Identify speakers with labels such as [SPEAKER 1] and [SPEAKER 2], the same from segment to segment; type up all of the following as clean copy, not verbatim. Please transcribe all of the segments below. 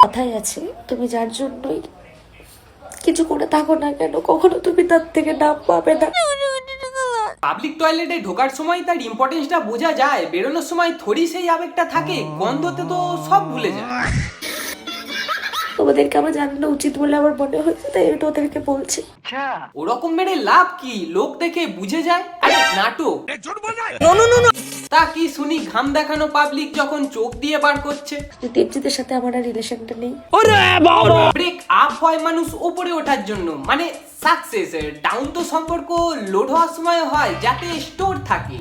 [SPEAKER 1] কথাই আছে, তুমি যার জন্যই কিছু করে থাকো না কেন, কখনো তুমি তার থেকে নাম পাবে না।
[SPEAKER 2] পাবলিক টয়লেটে ঢোকার সময় তার ইম্পর্টেন্সটা বোঝা যায়, বেরোনোর সময় থোড়ি সেই আবেগটা থাকে, গন্ধতে তো সব ভুলে যায়।
[SPEAKER 1] তোমাদেরকে আমার জানানো উচিত বলে আমার মনে হয়েছে, তাই আমি তোমাদেরকে বলছি।
[SPEAKER 2] ওরকম মেরে লাভ কি, লোক দেখে বুঝে যায়। আরে নাটক তা কি শুনি, ঘাম দেখানো পাবলিক যখন চোখ দিয়ে বার করছে।
[SPEAKER 1] দেবজিতের সাথে আমার আর রিলেশনটা নেই।
[SPEAKER 2] ব্রেক আপ হয় মানুষ উপরে ওঠার জন্য, মানে সাকসেস। ডাউন তো সম্পর্ক লোড হওয়ার সময় হয়, যাতে স্টোর থাকে।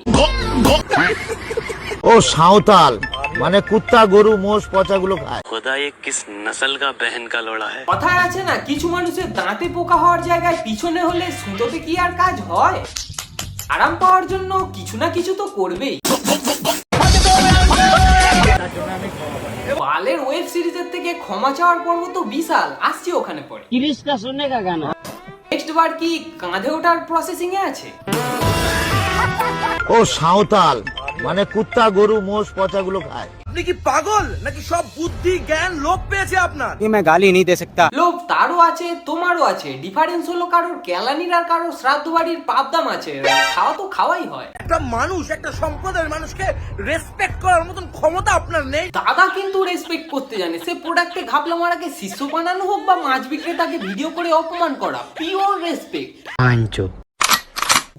[SPEAKER 3] ও সাঁওতাল মানে কুত্তা গরু মোষ পচাগুলো খায়।
[SPEAKER 4] खुदा ये किस नस्ल का बहन का लोड़ा है।
[SPEAKER 2] কথায় আছে না, কিছু মানুষের দাঁতে পোকা হওয়ার জায়গায় পিছনে হলে সুতোতে কি আর কাজ হয়। আরাম পাওয়ার জন্য কিছু না কিছু তো করবেই। বালের ওয়েব সিরিজের থেকে ক্ষমা চাওয়ার পর্ব তো বিশাল, আসছি ওখানে পরে। নেক্সট বার কি কাঁধে ওঠার প্রসেসিং এ আছে?
[SPEAKER 3] ও সাঁওতাল মানে কুত্তা গরু মোষ পচাগুলো খায়।
[SPEAKER 5] আপনি কি পাগল নাকি সব বুদ্ধি জ্ঞান লোভ পেয়েছে আপনার?
[SPEAKER 6] मैं गाली नहीं दे सकता।
[SPEAKER 2] লোভ তারও আছে, তোমারও আছে। ডিফারেন্স হলো কারোর কেলানির আর কারোর শ্রাদ্ধ বাড়ির পাবদাম আছে। খাওয়া তো খাওয়াই হয়।
[SPEAKER 5] একটা মানুষ একটা সম্প্রদায়ের মানুষকে রেসপেক্ট করার মতন ক্ষমতা আপনার নেই।
[SPEAKER 2] দাদা কিন্তু রেসপেক্ট করতে জানে। সে প্রোডাক্টে ঘাপলা মারাকে শিষ্য বানানো হোক বা মাছ বিক্রেতাকে ভিডিও করে অপমান করা, পিওর রেসপেক্ট।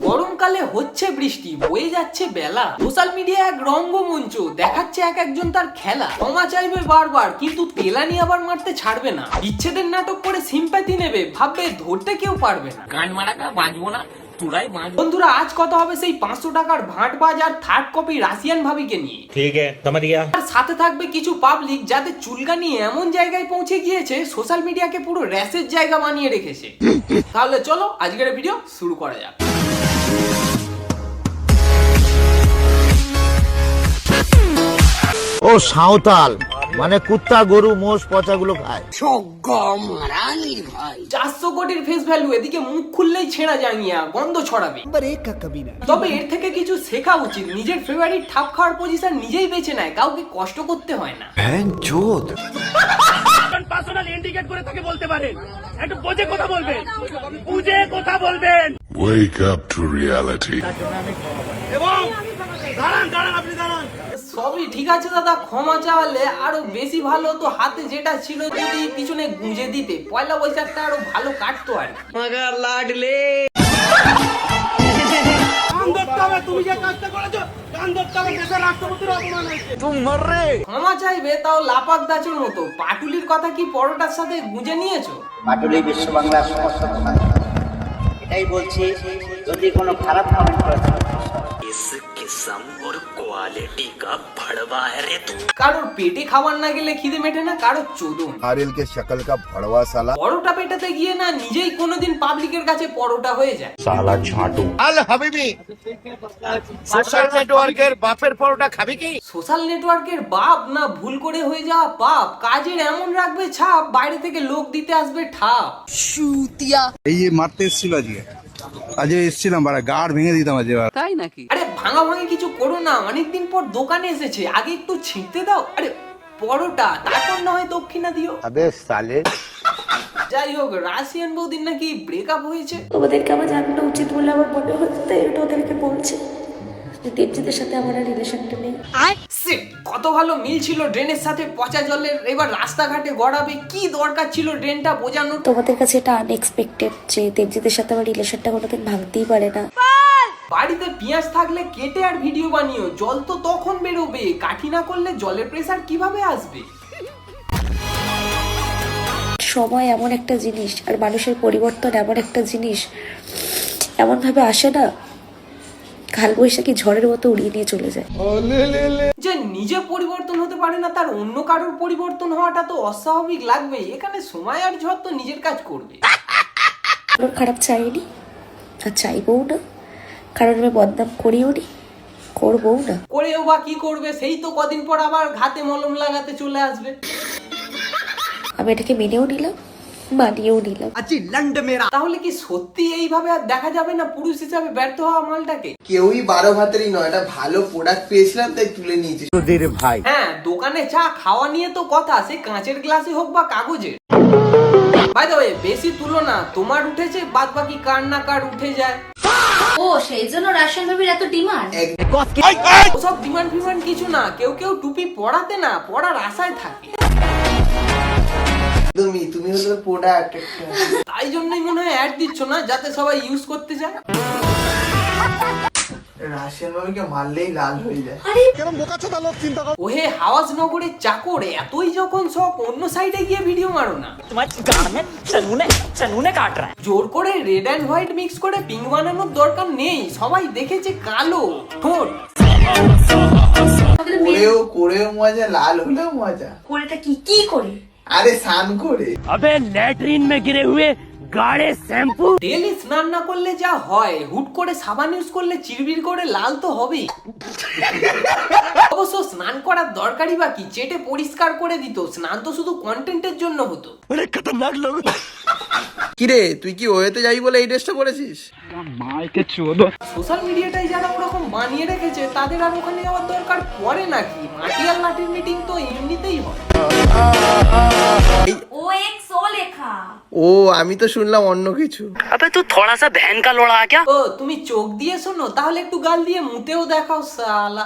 [SPEAKER 2] গরমকালে হচ্ছে বৃষ্টি, বয়ে যাচ্ছে বেলা, সোশ্যাল মিডিয়া এক রঙ্গমঞ্চ, দেখাচ্ছে এক একজন তার খেলা। ক্ষমা চাইবে বারবার, কিন্তু তেলানি আবার মারতে ছাড়বে না। বিচ্ছেদের নাটক করে সিম্প্যাথি নেবে, ভাববে ধরতে কেউ পারবে না। গান মারাকা বাঁচবো না, তোরাই বাঁচ। বন্ধুরা, আজ কথা হবে সেই 500 টাকার ভাঁট বাজ আর থার্ড কপি রাশিয়ান ভাবিকে নিয়ে।
[SPEAKER 7] ठीक है समझ गया।
[SPEAKER 2] আর সাথে থাকবে কিছু পাবলিক যাদের চুলকানি এমন জায়গায় পৌঁছে গিয়েছে, সোশ্যাল মিডিয়াকে পুরো র্যাশের জায়গা বানিয়ে রেখেছে। তাহলে চলো আজকের ভিডিও শুরু করা যাক।
[SPEAKER 3] ও সাঁওতাল মানে কুত্তা গরু মোষ পচাগুলো খায়।
[SPEAKER 2] 400 কোটির ফেস ভ্যালু, এদিকে মুখ খুললেই ছেঁড়া জাঙ্গিয়া, গন্ধ ছড়াবে। তবে এর থেকে কিছু শেখা উচিত। নিজের ফেভারিট ঠাপ খাওয়ার পজিশন নিজেই বেছে নেয়, কাউকে কষ্ট করতে হয় না।
[SPEAKER 5] পার্সোনাল ইন্ডিকেট করে তাকে বলতে পারেন, একটু বুঝে কথা বলবেন, বুঝে কথা বলবেন।
[SPEAKER 8] Wake up to reality.
[SPEAKER 5] এবং দাঁড়ান আপনি দাঁড়ান।
[SPEAKER 2] সবই ঠিক আছে দাদা, ক্ষমা চাওয়ালে আরো বেশি ভালো হতো। হাতে যেটা ছিল যদি পিছনে গুঁজে দিতে, পয়লা বৈশাখটা আরো ভালো কাটতো আর কি।
[SPEAKER 5] তুমি যে কাজটা করেছো, গান ধরতে হবে, দেশের রাষ্ট্রপতির অপমান হয়েছে।
[SPEAKER 2] ক্ষমা চাইবে তাও লাপাক দাচুর মতো। পাটুলির কথা কি পরোটার সাথে গুঁজে নিয়েছো?
[SPEAKER 9] পাটুলি বিশ্ব বাংলার সমস্ত কথা এটাই বলছি, যদি কোনো খারাপ কমেন্ট করেছে
[SPEAKER 4] इस किस्म और क्वालिटी का भड़वा है रे तू।
[SPEAKER 2] কারোর পেটে খাবার না গেলে খিদে মেটে না, কারোর চোদন।
[SPEAKER 8] नारियल के शक्ल का भड़वा साला।
[SPEAKER 2] পরোটা পেটাতে গিয়ে না নিজেই কোনোদিন পাবলিকের কাছে পরোটা হয়ে যায়।
[SPEAKER 3] আল হাবিবি সোশ্যাল নেটওয়ার্কের বাপের পরোটা খাবি কি?
[SPEAKER 2] সোশ্যাল নেটওয়ার্কের বাপ না ভুল করে হয়ে যাওয়া পাপ। কাজের এমন রাখবে ছাপ, বাইরে থেকে লোক দিতে আসবে ঠাপ।
[SPEAKER 10] এই মারতে এসেছিল আজকে এসেছিলাম, বাড়া গাড় ভেঙে দিতাম আজকে।
[SPEAKER 2] আরে ভাঙা ভাঙি কিছু করো না, অনেকদিন পর দোকানে এসেছে, আগে একটু ছিঁড়তে দাও। আরে পরোটা, তারপর না হয় দক্ষিণা দিও।
[SPEAKER 3] আবে সালে।
[SPEAKER 2] যাই হোক, রাশিয়ান বৌদির নাকি ব্রেকআপ হয়েছে।
[SPEAKER 1] তোমাদেরকে আমার জানানো উচিত বলে আমার মনে হয়েছে, তাই আমি তোমাদেরকে বলছি। দেবজিতের সাথে আমার আর রিলেশনটা নেই।
[SPEAKER 2] কত ভালো মিল ছিল ড্রেনের সাথে পচা জলের, এবার রাস্তাঘাটে গড়াবে। কি দরকার ছিল ড্রেনটা বোঝানোর?
[SPEAKER 1] তোমাদের কাছে এটা আনএক্সপেক্টেড যে দেবজিতের সাথে আমার রিলেশনটা কোনোদিন ভাঙতেই পারে না।
[SPEAKER 2] বাড়িতে পেঁয়াজ থাকলে কেটে আর ভিডিও বানিও, জল তো তখন বেরোবে। কাঠি না করলে জলের প্রেসার কিভাবে আসবে?
[SPEAKER 1] সময় এমন একটা জিনিস, আর মানুষের পরিবর্তন এমন একটা জিনিস, এমন ভাবে আসে না, কালবৈশাখী ঝড়ের মতো উড়িয়ে নিয়ে চলে যায়।
[SPEAKER 2] যে নিজে পরিবর্তন হতে পারে না, তার অন্য কারোর পরিবর্তন হওয়াটা তো অস্বাভাবিক লাগবেই। এখানে সময় আর ঝড় তো নিজের কাজ করবে।
[SPEAKER 1] কারোর খারাপ চাইনি আর চাইবও না, কারণ আমি বদনাম করিও নি, করবও না।
[SPEAKER 2] করেও বা কি করবে? সেই তো কদিন পর আবার ঘাতে মলম লাগাতে চলে আসবে।
[SPEAKER 1] আমি এটাকে মেনেও নিলাম, মানিয়েও নিলাম।
[SPEAKER 2] তাহলে কি সত্যি এইভাবে আর দেখা যাবে না পুরুষ হিসাবে ব্যর্থ হওয়া মালটাকে?
[SPEAKER 6] কেউই 12 ভাতেরই নয়, এটা ভালো প্রোডাক্ট পেয়েছিলাম তাই তুলে নিয়েছি।
[SPEAKER 3] তোদের ভাই
[SPEAKER 2] হ্যাঁ, দোকানে চা খাওয়া নিয়ে তো কথা, সে কাঁচের গ্লাসে হোক বা কাগজের। বাই দ্য ওয়ে, বেশি তুলো না, তোমার উঠেছে, বাদ বাকি কার না কার উঠে যায়।
[SPEAKER 7] ও সেই জন্য রাশিয়ান বেবির এত ডিমান্ড।
[SPEAKER 2] ওসব ডিমান্ড ফিমান্ড কিছু না, কেউ কেউ টুপি পড়াতে না, পড়ার আশায় থাকে।
[SPEAKER 6] তুমি হলো প্রোডাক্ট।
[SPEAKER 2] তাই জন্যই মনে হয় অ্যাড দিচ্ছ না, যাতে সবাই ইউজ করতে যায়।
[SPEAKER 6] রাশিয়ান বাবিকে মারলেই লাল হয়ে যায়।
[SPEAKER 2] ওহে হাওয়াজ নগরের চাকর, এতই যখন সব, অন্য সাইডে গিয়ে ভিডিও মারো না। জোর করে রেড অ্যান্ড হোয়াইট মিক্স করে পিঙ্ক বানানোর দরকার নেই, সবাই দেখেছে কালো ঠোঁট।
[SPEAKER 6] করেও মজা, লাল হলেও মজা।
[SPEAKER 7] কোরেটা কি করে?
[SPEAKER 6] আরে স্নান করে।
[SPEAKER 5] अबे लैट्रिन में गिरे हुए गाढ़े शैम्पू।
[SPEAKER 2] ডেলি স্নান না করলে যা হয়, হুট করে সাবান ইউজ করলে চিরবির করে লাল তো হবেই। অবশ্য স্নান করার দরকারই বা কি, চেটে পরিষ্কার করে দিত, স্নান তো শুধু কন্টেন্টের জন্য হতো।
[SPEAKER 6] কিরে তুই কি ওয়েতে যাই বলে এই ড্রেসটা পরেছিস?
[SPEAKER 2] সোশ্যাল মিডিয়াটাই যারা ওরকম বানিয়ে রেখেছে, তাদের আর ওখানে যাওয়ার দরকার পড়ে নাকি? মাটি আর লাঠির মিটিং তো এমনিতেই হয়।
[SPEAKER 7] ও এক সো লেখা।
[SPEAKER 6] ও আমি তো শুনলাম অন্য কিছু।
[SPEAKER 5] अबे तू थोड़ा सा बहन का लोड़ा क्या?
[SPEAKER 2] ও তুমি চোখ দিয়ে শোনো, তাহলে একটু গাল দিয়ে মুতেও দেখাও শালা।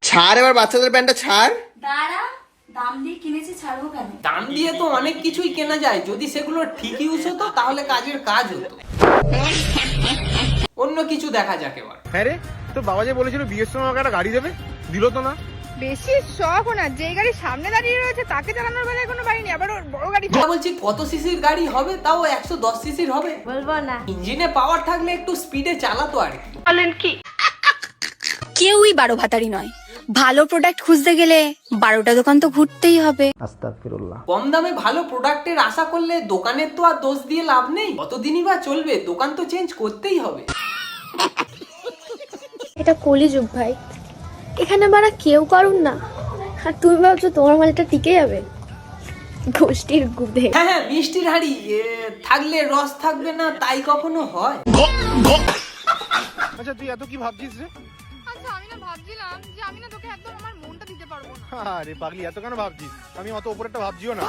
[SPEAKER 6] ছাড় এবার বাচ্চাদের প্যান্টটা ছাড়।
[SPEAKER 7] দাঁড়া, দাম দিয়ে কিনেছি, ছাড়বো কেন?
[SPEAKER 2] দাম দিয়ে তো অনেক কিছুই কেনা যায়, যদি সেগুলো ঠিক ইউজ হতো তাহলে কাজের কাজ হতো। অন্য কিছু দেখা যাক এবার।
[SPEAKER 10] হ্যাঁ রে, তোর বাবা যে বলেছিল বিয়ের সময় আমাকে একটা গাড়ি দেবে, দিল তো না।
[SPEAKER 11] বেশি শখ না, যে গাড়ি সামনে দাঁড়িয়ে রয়েছে তাকে চালানোর বেলায় কোনো বাড়ি নেই, আবার ওর বড় গাড়ি।
[SPEAKER 2] বলছি কত সিসির গাড়ি হবে? তাও 110 সিসির হবে।
[SPEAKER 7] বলবো না।
[SPEAKER 2] ইঞ্জিনে পাওয়ার থাকলে একটু স্পিডে চালাতো আর কি।
[SPEAKER 11] বলেন কি?
[SPEAKER 7] কেউই 12 ভাতারি নয়, ভালো প্রোডাক্ট খুঁজতে গেলে 12টা দোকান তো ঘুরতেই হবে।
[SPEAKER 3] আস্তাগফিরুল্লাহ।
[SPEAKER 2] কম দামে ভালো প্রোডাক্টের আশা করলে দোকানের তো আর দোষ দিয়ে লাভ নেই, কতদিনই বা চলবে, দোকান তো চেঞ্জ করতেই হবে।
[SPEAKER 11] এটা কলিযুগ ভাই, এখানে বাড়া কেউ কারুন না, আর তুমি ভাবছো তোমার মালটা টিকে যাবে? গোষ্ঠীর গুদে।
[SPEAKER 2] হ্যাঁ হ্যাঁ, মিষ্টির হাড়ি থাকলে রস থাকবে না, তাই কখনো হয়?
[SPEAKER 10] আচ্ছা তুই এত কি ভাবছিস রে?
[SPEAKER 11] আচ্ছা আমি না ভাবছিলাম যে আমি না তোকে একদম আমার মনটা দিতে পারবো না।
[SPEAKER 10] আরে পাগলি এত কেন ভাবছিস? আমি অত উপরেরটা ভাবছিও না।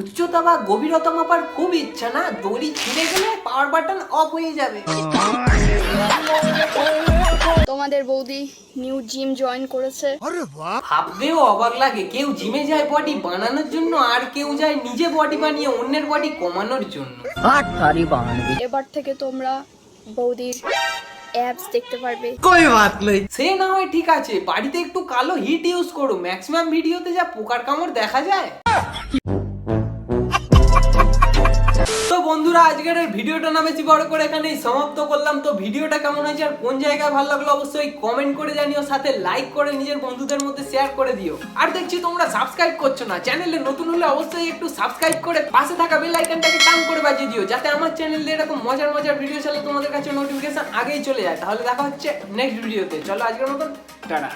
[SPEAKER 2] উচ্চতা বা গভীরতা মাপার খুব ইচ্ছা না? দড়ি ছিঁড়ে গেলে পাওয়ার বাটন অফ হয়ে যাবে।
[SPEAKER 11] তোমাদের বৌদি নিউ জিম জয়েন করেছে।
[SPEAKER 2] ভাবতেও অবাক লাগে, কেউ জিমে যায় বডি বানানোর জন্য, আর কেউ যায় নিজে বডি বানিয়ে অন্যের বডি কমানোর জন্য।
[SPEAKER 11] এবার থেকে তোমরা বৌদির অ্যাপস দেখতে পারবে।
[SPEAKER 2] সে না হয় ঠিক আছে, বাড়িতে একটু কালো হিট ইউজ করো, ম্যাক্সিমাম ভিডিওতে যা পোকার কামড় দেখা যায়। তো বন্ধুরা, আজকের এই ভিডিওটা না বেশি বড় করে এখানেই সমাপ্ত করলাম। তো ভিডিওটা কেমন হয়েছে আর কোন জায়গায় ভালো লাগলো অবশ্যই কমেন্ট করে জানিও, সাথে লাইক করে নিজের বন্ধুদের মধ্যে শেয়ার করে দিও। আর দেখছি তোমরা সাবস্ক্রাইব করছো না, চ্যানেলে নতুন হলে অবশ্যই একটু সাবস্ক্রাইব করে পাশে থাকা বেল আইকনটাকে টান করে বাজিয়ে দিও, যাতে আমার চ্যানেলে এরকম মজার মজার ভিডিও চলে তোমাদের কাছে নোটিফিকেশন আগেই চলে যায়। তাহলে দেখা হচ্ছে নেক্সট ভিডিওতে। চলো আজকের মতন টাটা।